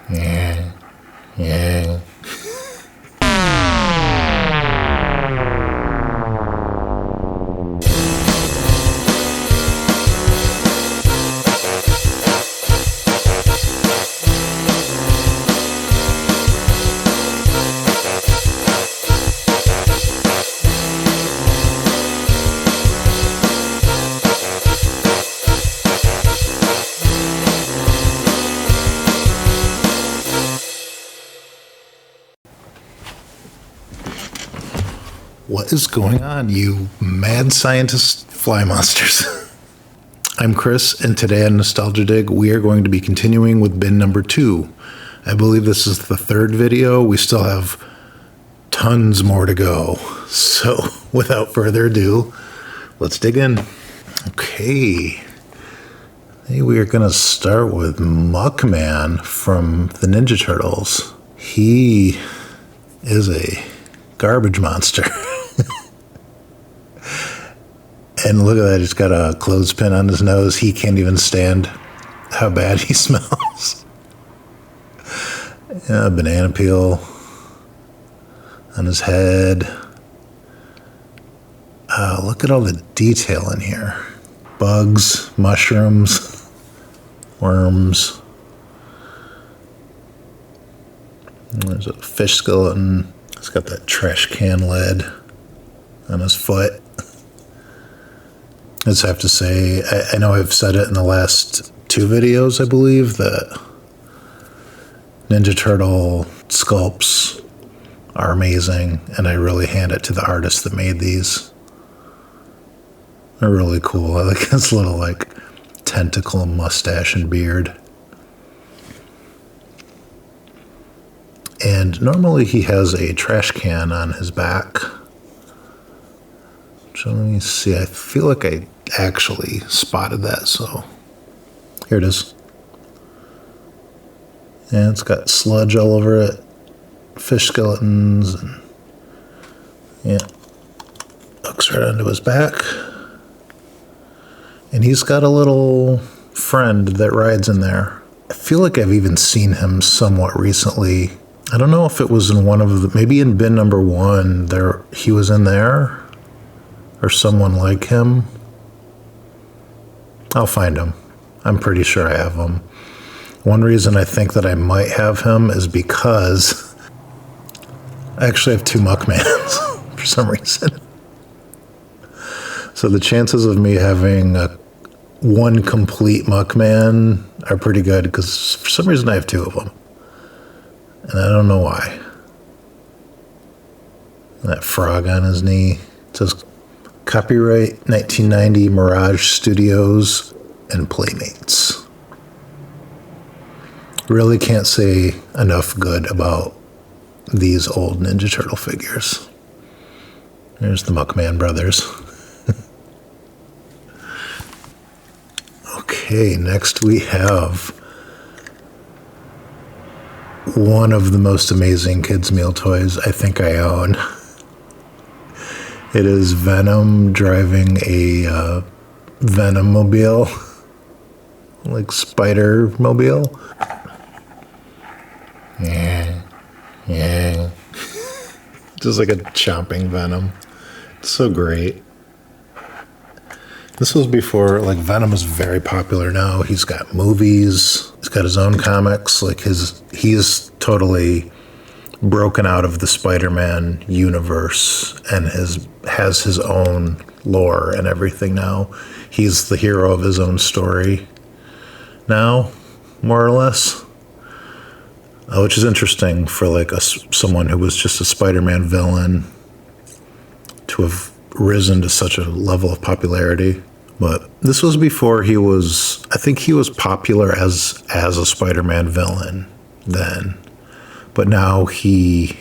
Yeah. Yeah. What is going on, you mad scientist fly monsters? I'm Chris, and today on Nostalgia Dig, we are going to be continuing with bin number 2. I believe this is the third video. We still have tons more to go. So, without further ado, let's dig in. Okay. Hey, we are going to start with Mudman from the Ninja Turtles. He is a garbage monster. And look at that, he's got a clothespin on his nose. He can't even stand how bad he smells. Yeah, banana peel on his head. Look at all the detail in here. Bugs, mushrooms, worms. There's a fish skeleton. He's got that trash can lid on his foot. I just have to say, I know I've said it in the last 2 videos, I believe, that Ninja Turtle sculpts are amazing, and I really hand it to the artist that made these. They're really cool. I like his little, tentacle mustache and beard. And normally he has a trash can on his back. So let me see. I feel like I actually spotted that, so here it is. And it's got sludge all over it. Fish skeletons. And yeah. Hooks right onto his back. And he's got a little friend that rides in there. I feel like I've even seen him somewhat recently. I don't know if it was in one of the, maybe in bin number 1, he was in there, or someone like him. I'll find him. I'm pretty sure I have him. One reason I think that I might have him is because I actually have 2 Muckmans for some reason. So the chances of me having one complete Muckman are pretty good, because for some reason I have 2 of them. And I don't know why. That frog on his knee. It says copyright 1990 Mirage Studios and Playmates. Really can't say enough good about these old Ninja Turtle figures. There's the Muckman brothers. Okay, next we have one of the most amazing kids' meal toys I think I own. It is Venom driving a Venom mobile, like spider mobile. Yeah, yeah. Just like a chomping Venom. It's so great. This was before, Venom is very popular now. He's got movies. He's got his own comics. He's totally broken out of the Spider-Man universe and has his own lore and everything now. He's the hero of his own story now, more or less. Which is interesting for someone who was just a Spider-Man villain to have risen to such a level of popularity. But this was before I think he was popular as a Spider-Man villain then. But now he,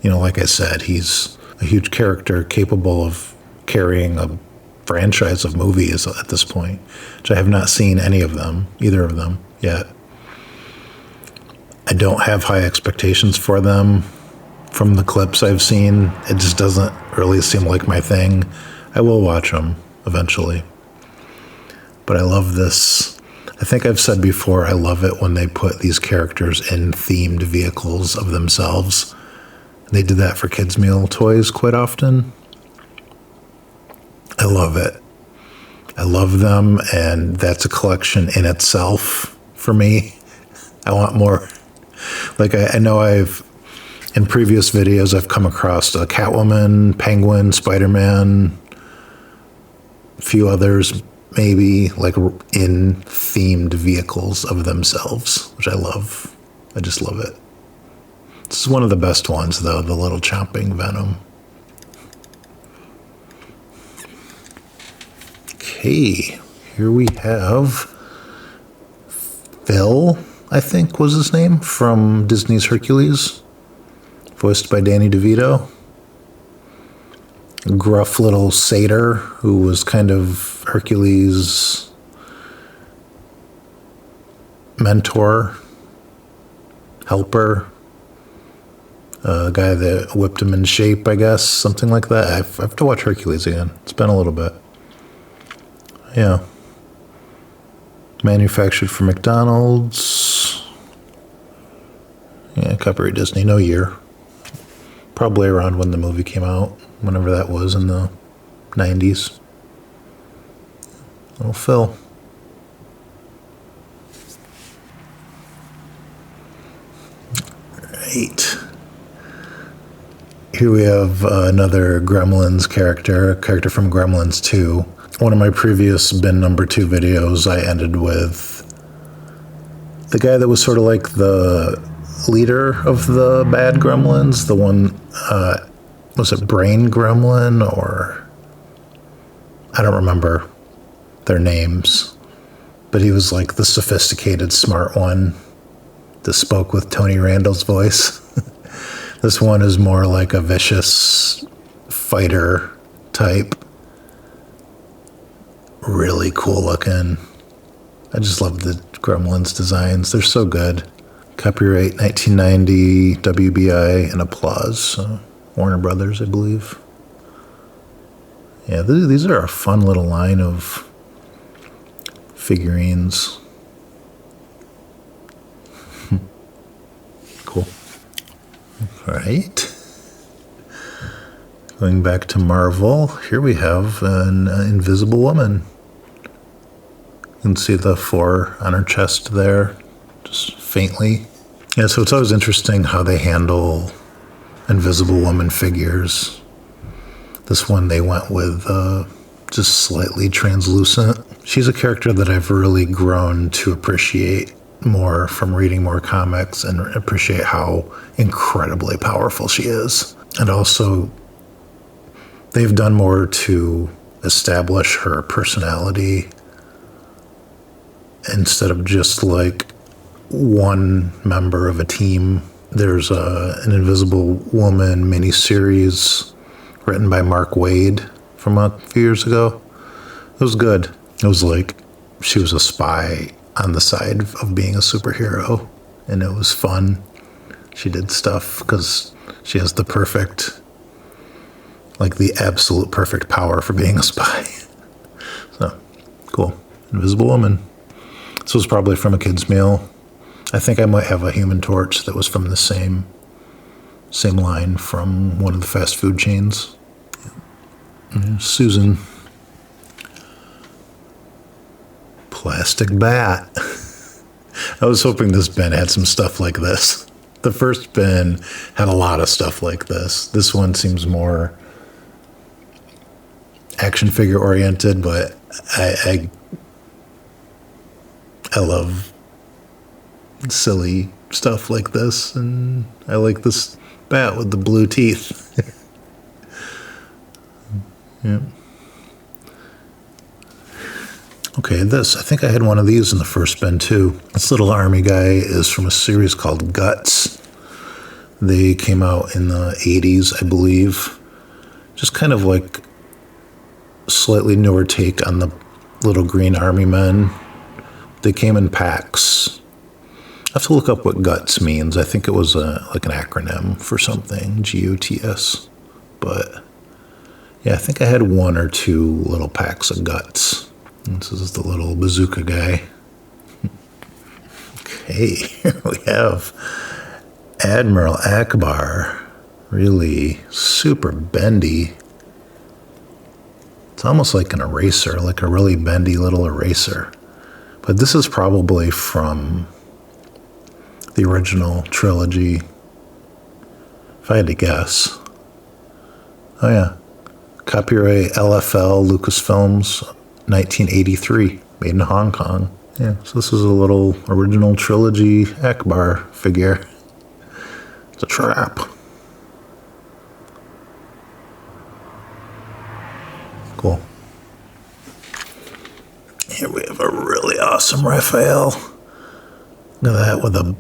like I said, he's a huge character capable of carrying a franchise of movies at this point, which I have not seen either of them yet. I don't have high expectations for them. From the clips I've seen, it just doesn't really seem like my thing. I will watch them eventually. But I love this. I think I've said before, I love it when they put these characters in themed vehicles of themselves. They did that for kids' meal toys quite often. I love it. I love them, and that's a collection in itself for me. I want more. Like, I know in previous videos, I've come across a Catwoman, Penguin, Spider-Man, a few others, maybe, like in themed vehicles of themselves, which I love. I just love it. This is one of the best ones, though, the little chomping Venom. Okay, here we have Phil, I think was his name, from Disney's Hercules, voiced by Danny DeVito. A gruff little satyr who was kind of Hercules' mentor, helper, a guy that whipped him into shape, I guess, something like that. I have to watch Hercules again. It's been a little bit. Yeah. Manufactured for McDonald's. Yeah, copyright Disney, no year. Probably around when the movie came out, whenever that was in the 90s. Little Phil. Right. Here we have another Gremlins character, a character from Gremlins 2. One of my previous bin number 2 videos, I ended with the guy that was sort of like the leader of the bad Gremlins. The one, was it Brain Gremlin, or I don't remember their names, but he was like the sophisticated, smart one that spoke with Tony Randall's voice. This one is more like a vicious fighter type. Really cool looking. I just love the Gremlins designs. They're so good. Copyright 1990, WBI, and Applause. Warner Brothers, I believe. Yeah, these are a fun little line of figurines. Cool. All right. Going back to Marvel, here we have an Invisible Woman. You can see the 4 on her chest there, just faintly. Yeah, so it's always interesting how they handle Invisible Woman figures. This one they went with just slightly translucent. She's a character that I've really grown to appreciate more from reading more comics and appreciate how incredibly powerful she is. And also, they've done more to establish her personality instead of just like one member of a team. There's an Invisible Woman miniseries written by Mark Waid from a few years ago. It was good. It was like she was a spy on the side of being a superhero, and it was fun. She did stuff because she has the perfect, like the absolute perfect power for being a spy. So, cool. Invisible Woman. This was probably from a kid's meal. I think I might have a Human Torch that was from the same line from one of the fast food chains. Yeah. Susan. Plastic Bat. I was hoping this bin had some stuff like this. The first bin had a lot of stuff like this. This one seems more action figure oriented, but I love silly stuff like this, and I like this bat with the blue teeth. Yeah. Okay, I think I had one of these in the first bin too. This little army guy is from a series called Guts. They came out in the 80s, I believe. Just kind of like slightly newer take on the little green army men. They came in packs. I have to look up what Guts means. I think it was like an acronym for something, GUTS. But yeah, I think I had 1 or 2 little packs of Guts. This is the little bazooka guy. Okay, here we have Admiral Ackbar. Really super bendy. It's almost like an eraser, like a really bendy little eraser. But this is probably from the original trilogy, if I had to guess. Oh yeah. Copyright LFL Lucasfilms 1983, made in Hong Kong. Yeah, so this is a little original trilogy Ackbar figure. It's a trap. Cool. Here we have a really awesome Raphael. Look at that with a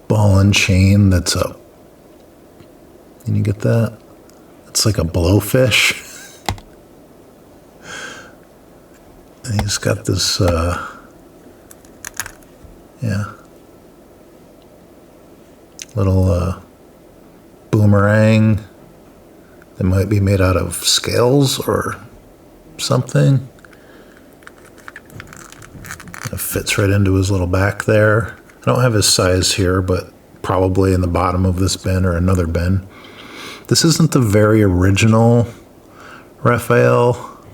ball and chain that's up. Can you get that? It's like a blowfish. And he's got this, little boomerang that might be made out of scales or something. It fits right into his little back there. I don't have his size here, but probably in the bottom of this bin or another bin. This isn't the very original Raphael.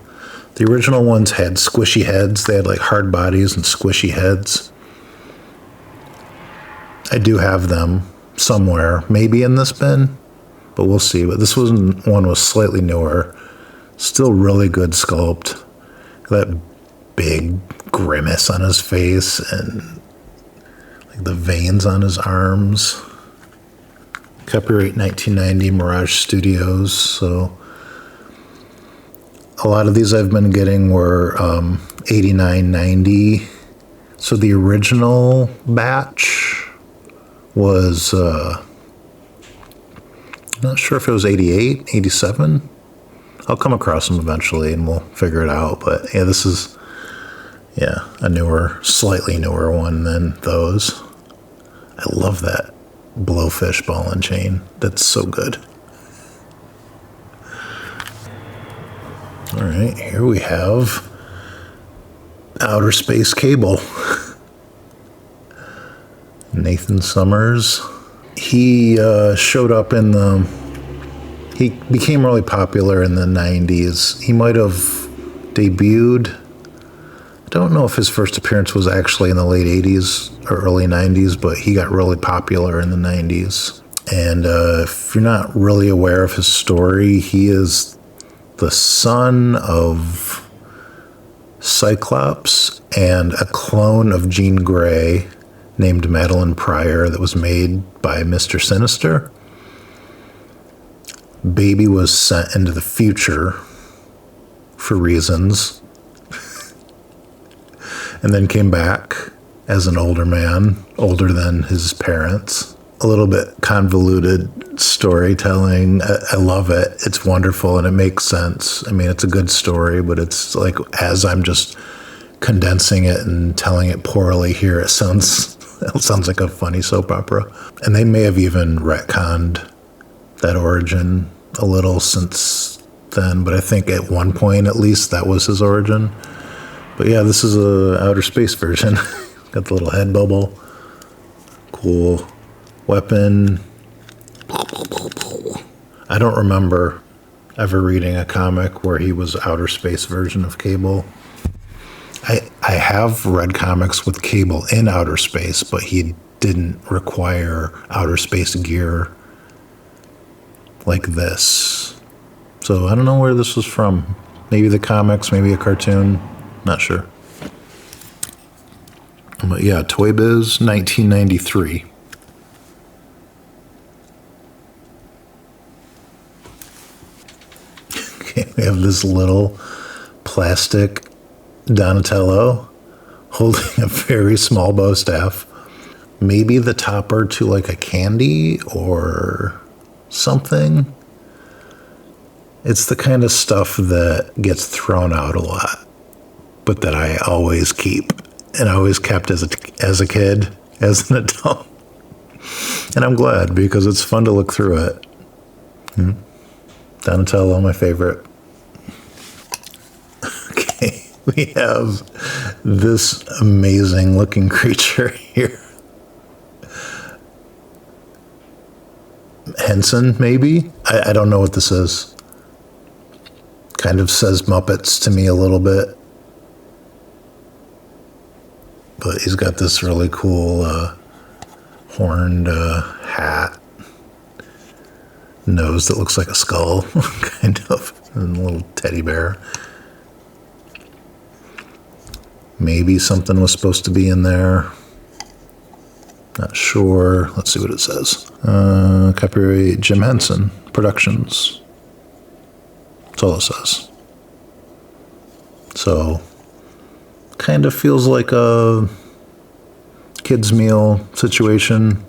The original ones had squishy heads. They had like hard bodies and squishy heads. I do have them somewhere, maybe in this bin, but we'll see. But this one was slightly newer. Still really good sculpt. That big grimace on his face and like the veins on his arms. Copyright 1990, Mirage Studios. So a lot of these I've been getting were 89, 90. So the original batch was, I'm not sure if it was 88, 87. I'll come across them eventually and we'll figure it out. But yeah, this is, a newer, slightly newer one than those. I love that blowfish ball and chain. That's so good. All right, here we have Outer Space Cable. Nathan Summers. He showed up in he became really popular in the 90s. He might have debuted. I don't know if his first appearance was actually in the late 80s or early 90s, but he got really popular in the 90s. And if you're not really aware of his story, he is the son of Cyclops and a clone of Jean Grey named Madeline Pryor that was made by Mr. Sinister. Baby was sent into the future for reasons and then came back as an older man, older than his parents. A little bit convoluted storytelling. I love it. It's wonderful and it makes sense. I mean, it's a good story, but it's like as I'm just condensing it and telling it poorly here, it sounds like a funny soap opera. And they may have even retconned that origin a little since then, but I think at one point at least that was his origin. But yeah, this is a outer space version. Got the little head bubble. Cool weapon. I don't remember ever reading a comic where he was outer space version of Cable. I have read comics with Cable in outer space, but he didn't require outer space gear like this. So I don't know where this was from. Maybe the comics, maybe a cartoon. Not sure. But yeah, Toy Biz 1993. Okay, we have this little plastic Donatello holding a very small bow staff. Maybe the topper to like a candy or something. It's the kind of stuff that gets thrown out a lot, but that I always keep and I always kept as a kid, as an adult. And I'm glad because it's fun to look through it. Donatello, my favorite. Okay, we have this amazing looking creature here. Henson, maybe? I don't know what this is. Kind of says Muppets to me a little bit. But he's got this really cool horned hat. Nose that looks like a skull, kind of. And a little teddy bear. Maybe something was supposed to be in there. Not sure. Let's see what it says. Copyright Jim Henson Productions. That's all it says. So, kind of feels like a kids' meal situation.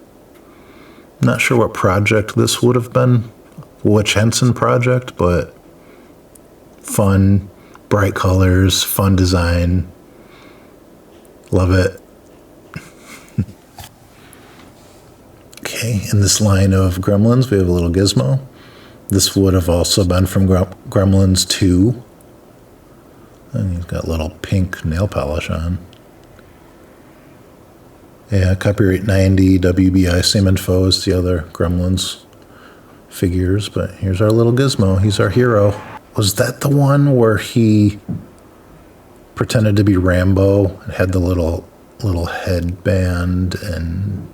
Not sure what project this would have been, which Henson project, but fun, bright colors, fun design. Love it. Okay, in this line of Gremlins, we have a little Gizmo. This would have also been from Gremlins 2. And he's got a little pink nail polish on. Yeah, copyright 90, WBI, same info as the other Gremlins figures. But here's our little Gizmo. He's our hero. Was that the one where he pretended to be Rambo and had the little headband? And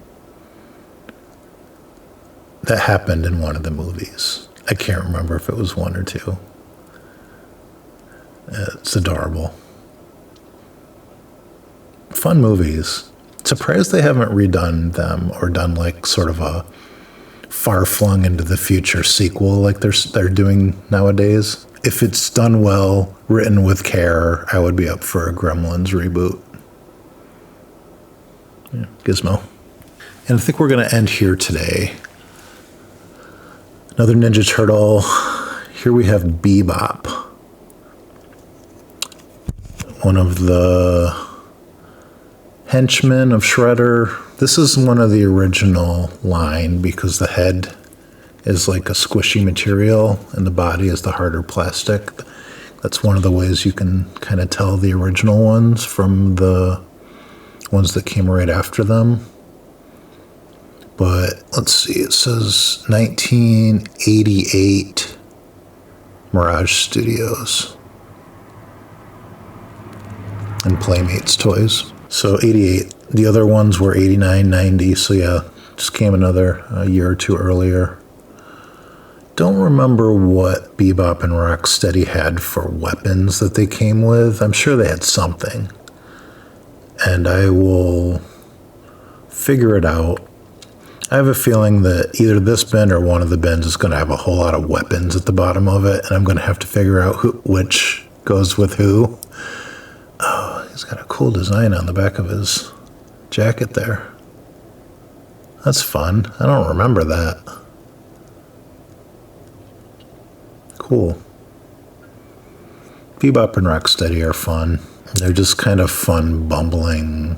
that happened in one of the movies. I can't remember if it was 1 or 2. It's adorable. Fun movies. Surprised they haven't redone them or done like sort of a far-flung into the future sequel like they're doing nowadays. If it's done well, written with care, I would be up for a Gremlins reboot. Yeah, Gizmo. And I think we're going to end here today. Another Ninja Turtle. Here we have Bebop. One of the henchmen of Shredder. This is one of the original line because the head is like a squishy material and the body is the harder plastic. That's one of the ways you can kind of tell the original ones from the ones that came right after them. But let's see, it says 1988 Mirage Studios and Playmates Toys. So 88. The other ones were 89, 90. So yeah, just came another year or two earlier. Don't remember what Bebop and Rocksteady had for weapons that they came with. I'm sure they had something. And I will figure it out. I have a feeling that either this bin or one of the bins is going to have a whole lot of weapons at the bottom of it, and I'm going to have to figure out which goes with who. Oh, he's got a cool design on the back of his jacket there. That's fun. I don't remember that. Cool. Bebop and Rocksteady are fun. They're just kind of fun, bumbling,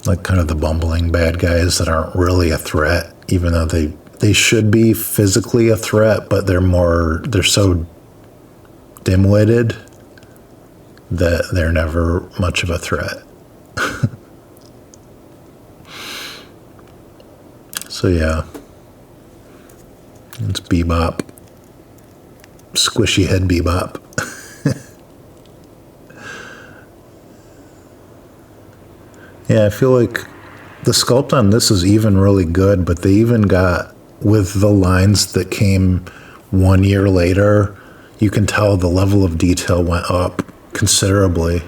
like kind of the bumbling bad guys that aren't really a threat, even though they should be physically a threat, but they're so dim-witted that they're never much of a threat. So yeah, it's Bebop. Squishy head Bebop. Yeah, I feel like the sculpt on this is even really good, but they even got, with the lines that came 1 year later, you can tell the level of detail went up considerably.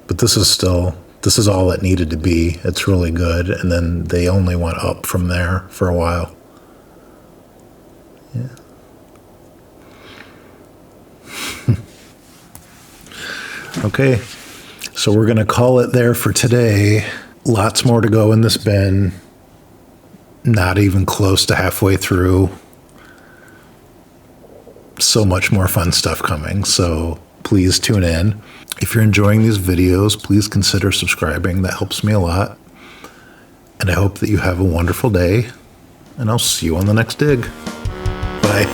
But this is all it needed to be. It's really good, and then they only went up from there for a while. Yeah. Okay, so we're going to call it there for today. Lots more to go in this bin. Not even close to halfway through. So much more fun stuff coming, so please tune in. If you're enjoying these videos, please consider subscribing. That helps me a lot. And I hope that you have a wonderful day, and I'll see you on the next dig. Bye.